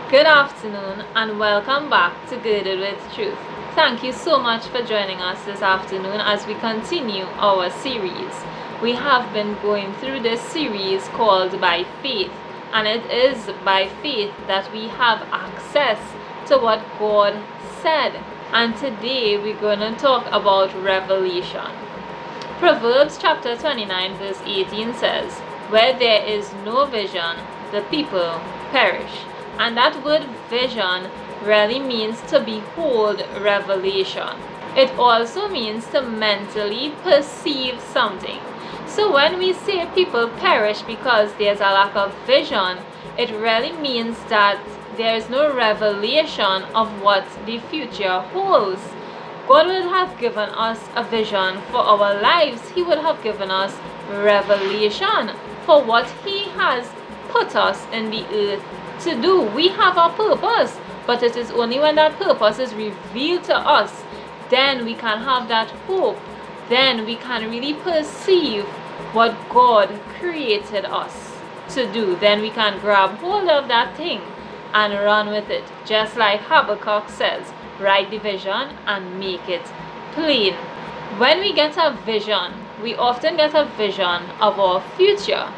Good afternoon and welcome back to Girded with Truth. Thank you so much for joining us this afternoon as we continue our series. We have been going through this series called By Faith, and it is by faith that we have access to what God said. And today we're going to talk about revelation. Proverbs chapter 29 verse 18 says, "Where there is no vision, the people perish." And that word vision really means to behold revelation. It also means to mentally perceive something. So when we say people perish because there's a lack of vision, it really means that there is no revelation of what the future holds. God would have given us a vision for our lives. He would have given us revelation for what He has put us in the earth to do. We have a purpose, but it is only when that purpose is revealed to us, then we can have that hope. Then we can really perceive what God created us to do. Then we can grab hold of that thing and run with it. Just like Habakkuk says, write the vision and make it plain. When we get a vision, we often get a vision of our future.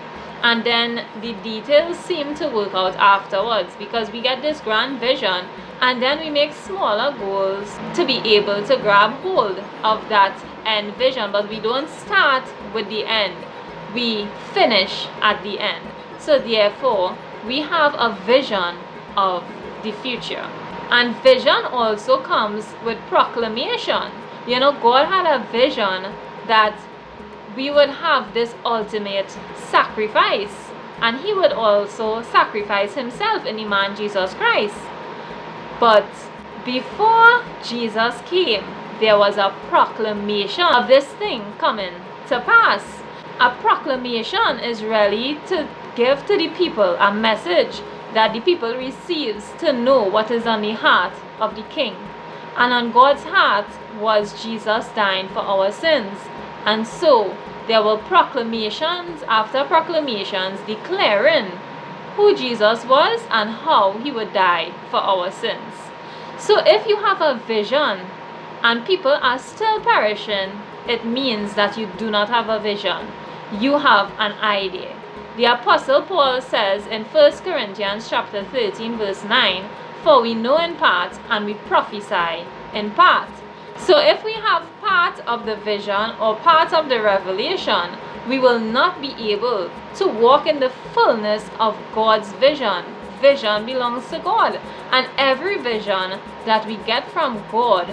And then the details seem to work out afterwards, because we get this grand vision and then we make smaller goals to be able to grab hold of that end vision. But we don't start with the end, we finish at the end. So therefore, we have a vision of the future. And vision also comes with proclamation. You know, God had a vision that we would have this ultimate sacrifice, and He would also sacrifice Himself in the man Jesus Christ. But before Jesus came, there was a proclamation of this thing coming to pass. A proclamation is really to give to the people a message that the people receives to know what is on the heart of the King. And on God's heart was Jesus dying for our sins. And so there were proclamations after proclamations declaring who Jesus was and how He would die for our sins. So if you have a vision and people are still perishing, it means that you do not have a vision. You have an idea. The Apostle Paul says in 1 Corinthians chapter 13 verse 9, "For we know in part and we prophesy in part." So if we have part of the vision or part of the revelation, we will not be able to walk in the fullness of God's vision. Vision belongs to God, and every vision that we get from God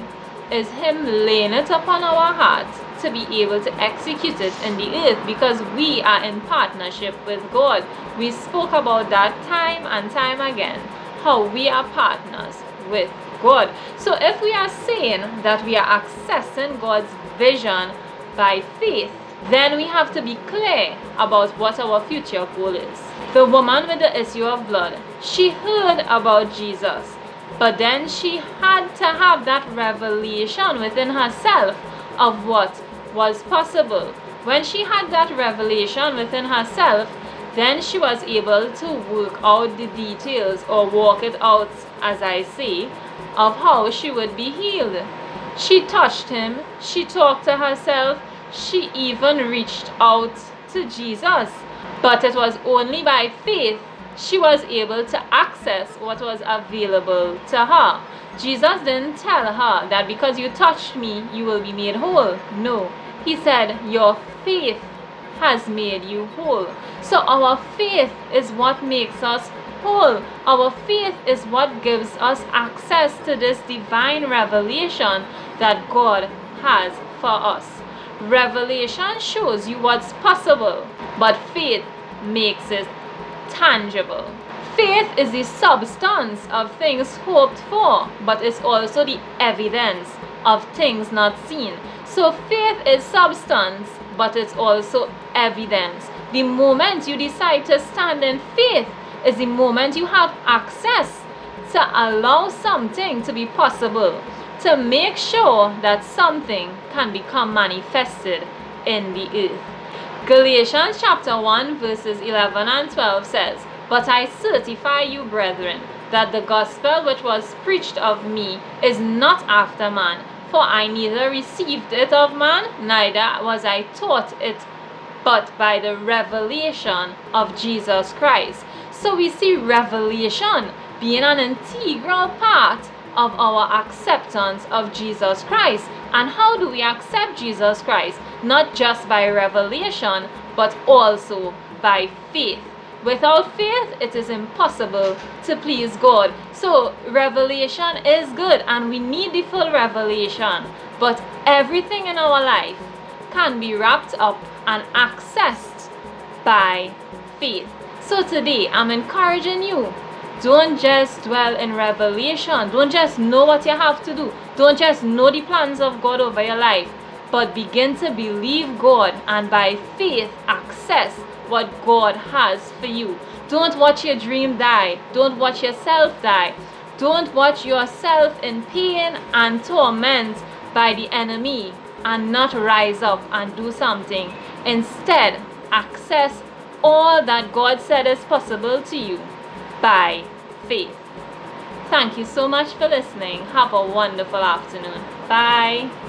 is Him laying it upon our hearts to be able to execute it in the earth, because we are in partnership with God. We spoke about that time and time again, how we are partners with God. So if we are saying that we are accessing God's vision by faith, then we have to be clear about what our future goal is. The woman with the issue of blood, she heard about Jesus, but then she had to have that revelation within herself of what was possible. When she had that revelation within herself, then she was able to work out the details, or walk it out, as I say, of how she would be healed. She touched Him, she talked to herself, she even reached out to Jesus. But it was only by faith she was able to access what was available to her. Jesus didn't tell her that because you touched me, you will be made whole. No, He said, your faith has made you whole. So our faith is what makes us whole. Our faith is what gives us access to this divine revelation that God has for us. Revelation shows you what's possible, but faith makes it tangible. Faith is the substance of things hoped for, but it's also the evidence of things not seen. So faith is substance, but it's also evidence. The moment you decide to stand in faith is the moment you have access to allow something to be possible, to make sure that something can become manifested in the earth. Galatians chapter 1 verses 11 and 12 says, "But I certify you, brethren, that the gospel which was preached of me is not after man, for I neither received it of man, neither was I taught it, but by the revelation of Jesus Christ. So we see revelation being an integral part of our acceptance of Jesus Christ. And how do we accept Jesus Christ? Not just by revelation, but also by faith. Without faith, it is impossible to please God. So revelation is good, and we need the full revelation. But everything in our life can be wrapped up and accessed by faith. So today, I'm encouraging you, don't just dwell in revelation. Don't just know what you have to do. Don't just know the plans of God over your life, but begin to believe God and by faith access what God has for you. Don't watch your dream die. Don't watch yourself die. Don't watch yourself in pain and torment by the enemy and not rise up and do something. Instead, access all that God said is possible to you by faith. Thank you so much for listening. Have a wonderful afternoon. Bye.